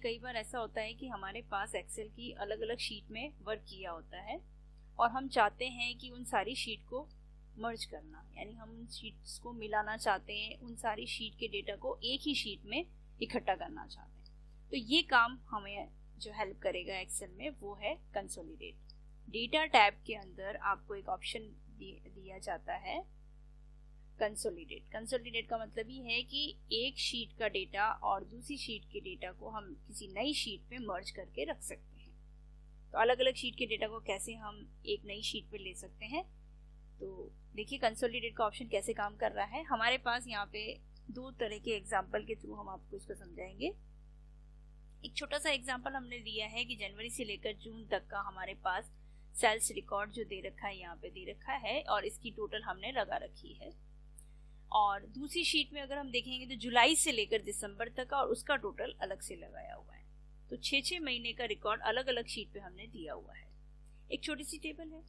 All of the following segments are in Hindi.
कई बार ऐसा होता है कि हमारे पास एक्सेल की अलग अलग शीट में वर्क किया होता है और हम चाहते हैं कि उन सारी शीट को मर्ज करना, यानी हम उन शीट्स को मिलाना चाहते हैं, उन सारी शीट के डेटा को एक ही शीट में इकट्ठा करना चाहते हैं। तो ये काम हमें जो हेल्प करेगा एक्सेल में वो है कंसोलिडेट। डेटा टैब के अंदर आपको एक ऑप्शन दिया जाता है कंसोलिडेट। कंसोलिडेट का मतलब ये है कि एक शीट का डेटा और दूसरी शीट के डेटा को हम किसी नई शीट में मर्ज करके रख सकते हैं। तो अलग अलग शीट के डेटा को कैसे हम एक नई शीट पे ले सकते हैं, तो देखिए कंसोलिडेट का ऑप्शन कैसे काम कर रहा है। हमारे पास यहाँ पे दो तरह के एग्जाम्पल के थ्रू हम आपको इसको समझाएंगे। एक छोटा सा एग्जाम्पल हमने दिया है कि जनवरी से लेकर जून तक का हमारे पास सेल्स रिकॉर्ड जो दे रखा है यहाँ पे दे रखा है और इसकी टोटल हमने लगा रखी है। और दूसरी शीट में अगर हम देखेंगे तो जुलाई से लेकर दिसंबर तक का और उसका टोटल अलग से लगाया हुआ है। तो 6-6 महीने का रिकॉर्ड अलग अलग शीट पे हमने दिया हुआ है। एक छोटी सी टेबल है,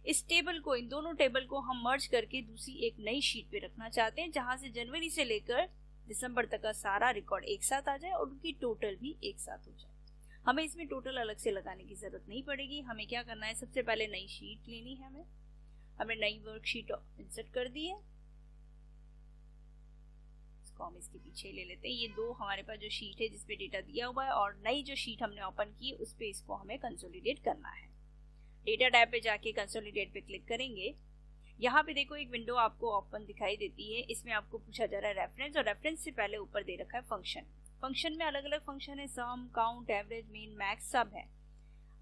इस टेबल को, इन दोनों टेबल को हम मर्ज करके दूसरी एक नई शीट पे रखना चाहते हैं जहां से जनवरी से लेकर दिसंबर तक का सारा रिकॉर्ड एक साथ आ जाए और उनकी टोटल भी एक साथ हो जाए। हमें इसमें टोटल अलग से लगाने की जरूरत नहीं पड़ेगी। हमें क्या करना है, सबसे पहले नई शीट लेनी है। हमें नई वर्कशीट इंसर्ट कर दी है, इसको हम इसके पीछे ले लेते हैं। ये दो हमारे पास जो शीट है जिसपे डेटा दिया हुआ है और नई जो शीट हमने ओपन की उस पे इसको हमें कंसोलिडेट करना है। डेटा टैब पे जाके कंसोलिडेट पे क्लिक करेंगे। यहाँ पे देखो एक विंडो आपको ओपन दिखाई देती है। इसमें आपको पूछा जा रहा है रेफरेंस, और रेफरेंस से पहले ऊपर दे रखा है फंक्शन। फंक्शन में अलग अलग फंक्शन है, सम, काउंट, एवरेज, मीन, मैक्स सब है।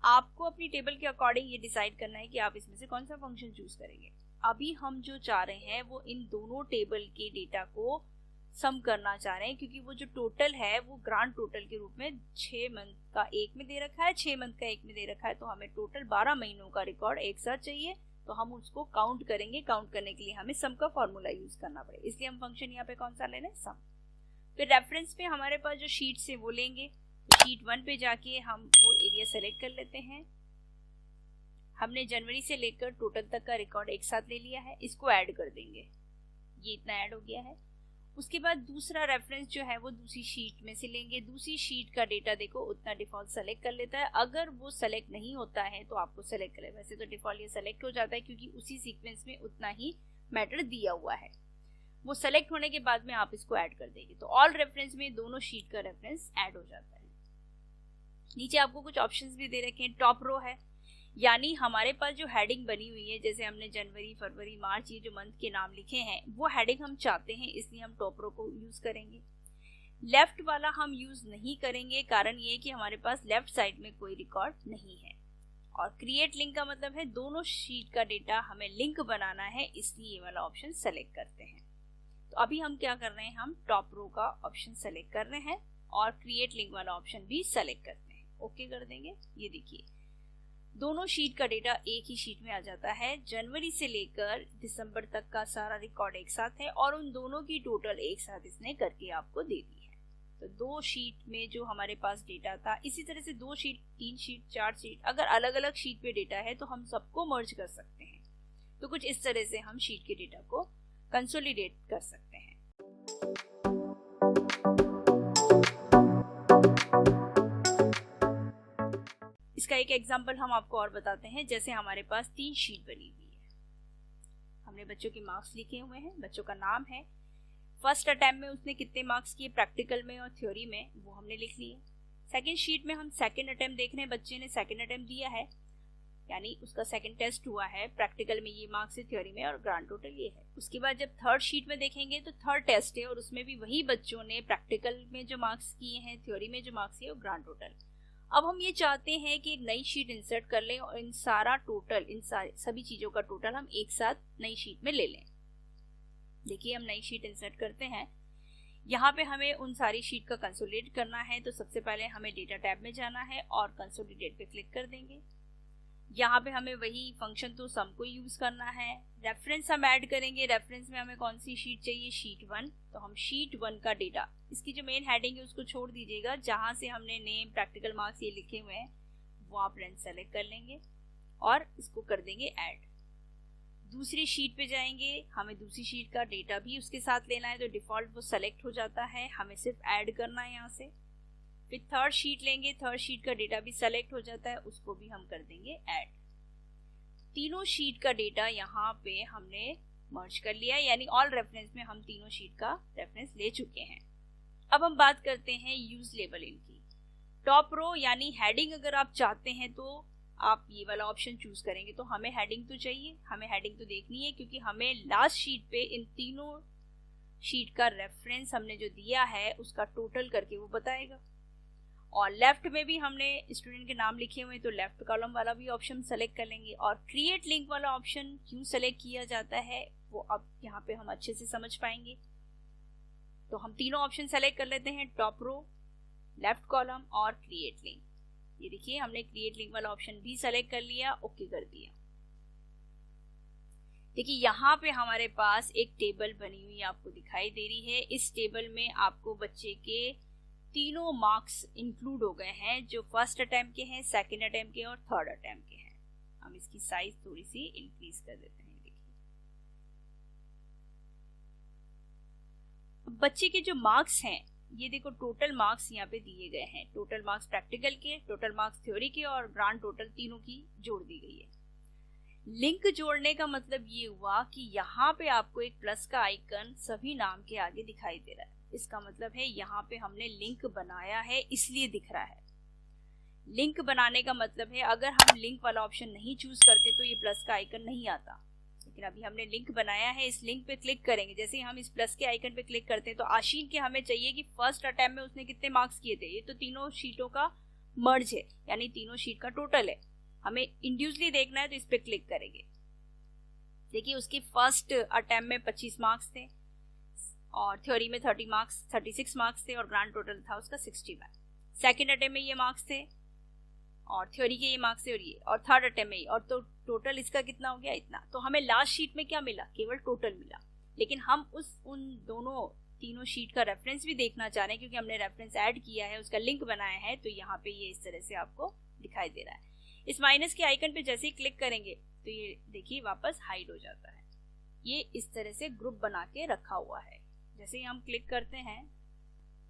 आपको अपनी टेबल के अकॉर्डिंग ये डिसाइड करना है कि आप इसमें से कौन सा फंक्शन चूज करेंगे। अभी हम जो चाह रहे हैं वो इन दोनों टेबल के डेटा को सम करना चाह रहे हैं, क्योंकि वो जो टोटल है वो ग्रांड टोटल के रूप में 6 मंथ का एक में दे रखा है, 6 मंथ का एक में दे रखा है। तो हमें टोटल 12 महीनों का रिकॉर्ड एक साथ चाहिए, तो हम उसको काउंट करेंगे। काउंट करने के लिए हमें सम का फॉर्मूला यूज करना पड़ेगा, इसलिए हम फंक्शन यहाँ पे कौन सा ले रहे हैं, सम। फिर रेफरेंस पे हमारे पास जो शीट है वो लेंगे। शीट 1 पे जाके हम वो एरिया सेलेक्ट कर लेते हैं। हमने जनवरी से लेकर टोटल तक का रिकॉर्ड एक साथ ले लिया है, इसको ऐड कर देंगे। ये इतना ऐड हो गया है। उसके बाद दूसरा रेफरेंस जो है वो दूसरी शीट में से लेंगे। दूसरी शीट का डेटा देखो उतना डिफॉल्ट सेलेक्ट कर लेता है। अगर वो सेलेक्ट नहीं होता है तो आपको सेलेक्ट करें। वैसे तो डिफॉल्ट ये सेलेक्ट हो जाता है क्योंकि उसी सीक्वेंस में उतना ही मैटर दिया हुआ है। वो सेलेक्ट होने के बाद में आप इसको ऐड कर देंगे तो ऑल रेफरेंस में दोनों शीट का रेफरेंस ऐड हो जाता है। नीचे आपको कुछ ऑप्शंस भी दे रखे हैं। टॉप रो है, यानी हमारे पास जो हेडिंग बनी हुई है, जैसे हमने जनवरी, फरवरी, मार्च ये जो मंथ के नाम लिखे हैं वो हेडिंग हम चाहते हैं, इसलिए हम टॉप रो को यूज करेंगे। लेफ्ट वाला हम यूज नहीं करेंगे, कारण ये कि हमारे पास लेफ्ट साइड में कोई रिकॉर्ड नहीं है। और क्रिएट लिंक का मतलब है दोनों शीट का डेटा हमें लिंक बनाना है, इसलिए ये वाला ऑप्शन सेलेक्ट करते हैं। तो अभी हम क्या कर रहे हैं, हम टॉप रो का ऑप्शन सेलेक्ट कर रहे हैं और क्रिएट लिंक वाला ऑप्शन भी सेलेक्ट करते हैं। ओके कर देंगे। ये देखिए दोनों शीट का डेटा एक ही शीट में आ जाता है। जनवरी से लेकर दिसंबर तक का सारा रिकॉर्ड एक साथ है और उन दोनों की टोटल एक साथ इसने करके आपको दे दी है। तो 2 शीट में जो हमारे पास डेटा था, इसी तरह से 2 शीट, 3 शीट, 4 शीट, अगर अलग अलग शीट पे डेटा है तो हम सबको मर्ज कर सकते हैं। तो कुछ इस तरह से हम शीट के डेटा को कंसोलिडेट कर सकते हैं। इसका एक एग्जांपल हम आपको और बताते हैं। जैसे हमारे पास 3 शीट बनी हुई है, हमने बच्चों के मार्क्स लिखे हुए हैं, बच्चों का नाम है, फर्स्ट अटेम्प्ट में उसने कितने मार्क्स किए प्रैक्टिकल में और थ्योरी में वो हमने लिख लिए। सेकंड शीट में हम सेकंड अटेम्प्ट देख रहे हैं, बच्चे ने सेकंड अटेम्प्ट दिया है, यानी उसका सेकंड टेस्ट हुआ है, प्रैक्टिकल में ये मार्क्स है, थ्योरी में, और ग्रांड टोटल ये है। उसके बाद जब थर्ड शीट में देखेंगे तो थर्ड टेस्ट है और उसमें भी वही बच्चों ने प्रैक्टिकल में जो मार्क्स किए हैं, थ्योरी में जो मार्क्स किए और ग्रांड टोटल। अब हम ये चाहते हैं कि एक नई शीट इंसर्ट कर लें और इन सारा टोटल, इन सभी चीजों का टोटल हम एक साथ नई शीट में ले लें। देखिए हम नई शीट इंसर्ट करते हैं। यहाँ पे हमें उन सारी शीट का कंसोलिडेट करना है, तो सबसे पहले हमें डेटा टैब में जाना है और कंसोलिडेट पे क्लिक कर देंगे। यहाँ पे हमें वही फंक्शन तो सम को यूज करना है। रेफरेंस हम ऐड करेंगे। रेफरेंस में हमें कौन सी शीट चाहिए, शीट 1। तो हम शीट 1 का डेटा, इसकी जो मेन हेडिंग है उसको छोड़ दीजिएगा, जहां से हमने नेम, प्रैक्टिकल मार्क्स ये लिखे हुए हैं वो आप रेंज सेलेक्ट कर लेंगे और इसको कर देंगे ऐड। दूसरी शीट पे जाएंगे, हमें दूसरी शीट का डेटा भी उसके साथ लेना है, तो डिफॉल्ट वो सेलेक्ट हो जाता है, हमें सिर्फ ऐड करना है यहाँ से। फिर थर्ड शीट लेंगे, थर्ड शीट का डेटा भी सेलेक्ट हो जाता है, उसको भी हम कर देंगे ऐड। तीनों शीट का डेटा यहाँ पे हमने मर्ज कर लिया, यानी ऑल रेफरेंस में हम तीनों शीट का रेफरेंस ले चुके हैं। अब हम बात करते हैं यूज लेबल इनकी। टॉप रो यानी हेडिंग अगर आप चाहते हैं तो आप ये वाला ऑप्शन चूज करेंगे। तो हमें हेडिंग तो चाहिए, हमें हेडिंग तो देखनी है, क्योंकि हमें लास्ट शीट पे इन तीनों शीट का रेफरेंस हमने जो दिया है उसका टोटल करके वो बताएगा। और लेफ्ट में भी हमने स्टूडेंट के नाम लिखे हुए हैं, तो लेफ्ट कॉलम वाला भी ऑप्शन सेलेक्ट कर लेंगे। और क्रिएट लिंक वाला ऑप्शन क्यों सेलेक्ट किया जाता है वो अब यहाँ पे हम अच्छे से समझ पाएंगे। तो हम तीनों ऑप्शन सेलेक्ट कर लेते हैं, टॉप रो, लेफ्ट कॉलम और क्रिएट लिंक। ये देखिए हमने क्रिएट लिंक वाला ऑप्शन भी सेलेक्ट कर लिया, ओके कर दिया। देखिए यहाँ पे हमारे पास एक टेबल बनी हुई आपको दिखाई दे रही है। इस टेबल में आपको बच्चे के तीनों मार्क्स इंक्लूड हो गए हैं, जो फर्स्ट अटेम्प्ट के हैं, सेकंड अटेम्प्ट के और थर्ड अटेम्प्ट के हैं। हम इसकी साइज थोड़ी सी इंक्रीज कर देते हैं। बच्चे के जो मार्क्स हैं, ये देखो टोटल मार्क्स यहाँ पे दिए गए हैं। टोटल मार्क्स प्रैक्टिकल के, टोटल मार्क्स थ्योरी के और ग्रांड टोटल तीनों की जोड़ दी गई है। लिंक जोड़ने का मतलब ये हुआ कि यहाँ पे आपको एक प्लस का आइकन सभी नाम के आगे दिखाई दे रहा है। इसका मतलब है यहाँ पे हमने लिंक बनाया है, इसलिए दिख रहा है। लिंक बनाने का मतलब है अगर हम लिंक वाला ऑप्शन नहीं चूज करते तो ये प्लस का आइकन नहीं आता, लेकिन अभी हमने लिंक बनाया है। इस लिंक पे क्लिक करेंगे, जैसे ही हम इस प्लस के आइकन पे क्लिक करते हैं तो आशीन के हमें चाहिए कि फर्स्ट अटेम्प्ट में उसने कितने मार्क्स किए थे। ये तो तीनों शीटों का मर्ज है, यानी तीनों शीट का टोटल है। हमें इंडिविजुअली देखना है तो इस पे क्लिक करेंगे। देखिए उसके फर्स्ट अटेम्प्ट में 25 मार्क्स थे और थ्योरी में 36 मार्क्स थे और ग्रांड टोटल था उसका 60 मार्क्स। सेकेंड अटेम्प्ट में ये मार्क्स थे और थ्योरी के ये मार्क्स थे और ये, और थर्ड अटेम्प्ट में, और तो टोटल इसका कितना हो गया, इतना। तो हमें लास्ट शीट में क्या मिला, केवल टोटल मिला। लेकिन हम उन दोनों तीनों शीट का रेफरेंस भी देखना चाह रहे हैं, क्योंकि हमने रेफरेंस ऐड किया है, उसका लिंक बनाया है। तो यहाँ पे ये इस तरह से आपको दिखाई दे रहा है। इस माइनस के आइकन पे जैसे ही क्लिक करेंगे तो ये देखिए वापस हाइड हो जाता है। ये इस तरह से ग्रुप बना के रखा हुआ है। जैसे ही हम क्लिक करते हैं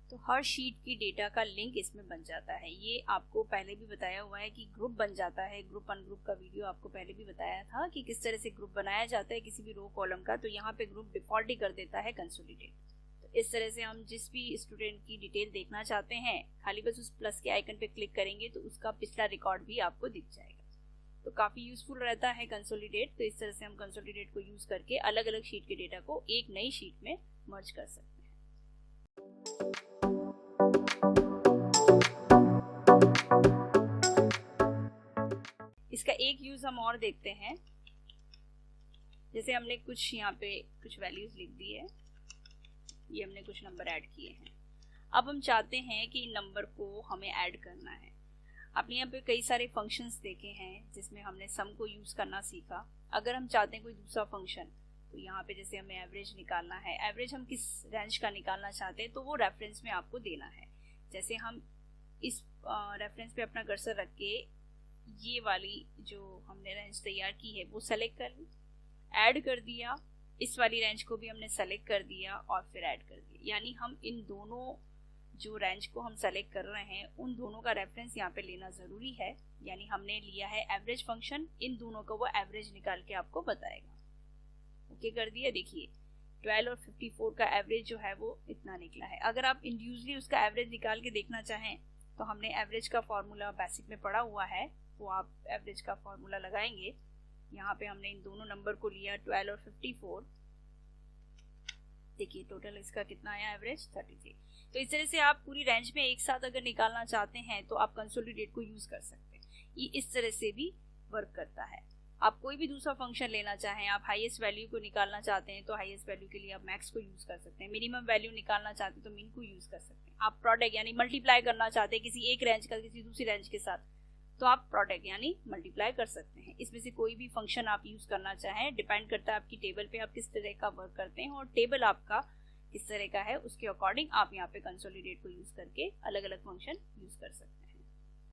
तो हर शीट की डेटा का लिंक इसमें बन जाता है। ये आपको पहले भी बताया हुआ है कि ग्रुप बन जाता है। ग्रुप अनग्रुप का वीडियो आपको पहले भी बताया था कि किस तरह से ग्रुप बनाया जाता है किसी भी रो कॉलम का। तो यहाँ पे ग्रुप डिफॉल्ट ही कर देता है कंसोलिडेट। तो इस तरह से हम जिस भी स्टूडेंट की डिटेल देखना चाहते हैं, खाली बस उस प्लस के आइकन पे क्लिक करेंगे तो उसका पिछला रिकॉर्ड भी आपको दिख जाएगा। तो काफ़ी यूजफुल रहता है कंसोलिडेट। तो इस तरह से हम कंसोलिडेट को यूज करके अलग अलग शीट के डेटा को एक नई शीट में मर्ज कर सकते हैं। इसका एक यूज हम और देखते हैं। जैसे हमने कुछ यहाँ पे कुछ वैल्यूज लिख दी है, ये हमने कुछ नंबर ऐड किए हैं। अब हम चाहते हैं कि इन नंबर को हमें ऐड करना है। आपने यहाँ पे कई सारे फंक्शंस देखे हैं जिसमें हमने सम को यूज करना सीखा। अगर हम चाहते हैं कोई दूसरा फंक्शन, तो यहाँ पे जैसे हमें एवरेज निकालना है, एवरेज हम किस रेंज का निकालना चाहते हैं तो वो रेफरेंस में आपको देना है। जैसे हम इस रेफरेंस पे अपना कर्सर रख के ये वाली जो हमने रेंज तैयार की है वो सेलेक्ट कर ली, ऐड कर दिया। इस वाली रेंज को भी हमने सेलेक्ट कर दिया और फिर ऐड कर दिया। यानी हम इन दोनों जो रेंज को हम सेलेक्ट कर रहे हैं उन दोनों का रेफरेंस यहाँ पे लेना ज़रूरी है। यानी हमने लिया है एवरेज फंक्शन, इन दोनों का वो एवरेज निकाल के आपको बताएगा। ओके कर दिया। देखिए 12 और 54 का एवरेज जो है वो इतना निकला है। अगर आप इंडिविजुअली उसका एवरेज निकाल के देखना चाहें तो हमने एवरेज का फॉर्मूला बेसिक में पढ़ा हुआ है, वो आप एवरेज का फॉर्मूला लगाएंगे। यहाँ पे हमने इन दोनों नंबर को लिया 12 और 54। देखिए टोटल इसका कितना आया एवरेज 33। तो इस तरह से आप पूरी रेंज में एक साथ अगर निकालना चाहते हैं तो आप कंसोलिडेट को यूज कर सकते हैं। ये इस तरह से भी वर्क करता है। आप कोई भी दूसरा फंक्शन लेना चाहें, आप हाईएस्ट वैल्यू को निकालना चाहते हैं तो हाईएस्ट वैल्यू के लिए आप मैक्स को यूज कर सकते हैं। मिनिमम वैल्यू निकालना चाहते हैं तो मिन को यूज कर सकते हैं। आप प्रोडक्ट यानी मल्टीप्लाई करना चाहते हैं किसी एक रेंज का किसी दूसरी रेंज के साथ, तो आप प्रोडक्ट यानी मल्टीप्लाई कर सकते हैं। इसमें से कोई भी फंक्शन आप यूज करना चाहें, डिपेंड करता है आपकी टेबल पे आप किस तरह का वर्क करते हैं और टेबल आपका किस तरह का है, उसके अकॉर्डिंग आप यहाँ पे कंसोलिडेट को यूज करके अलग अलग फंक्शन यूज कर सकते हैं।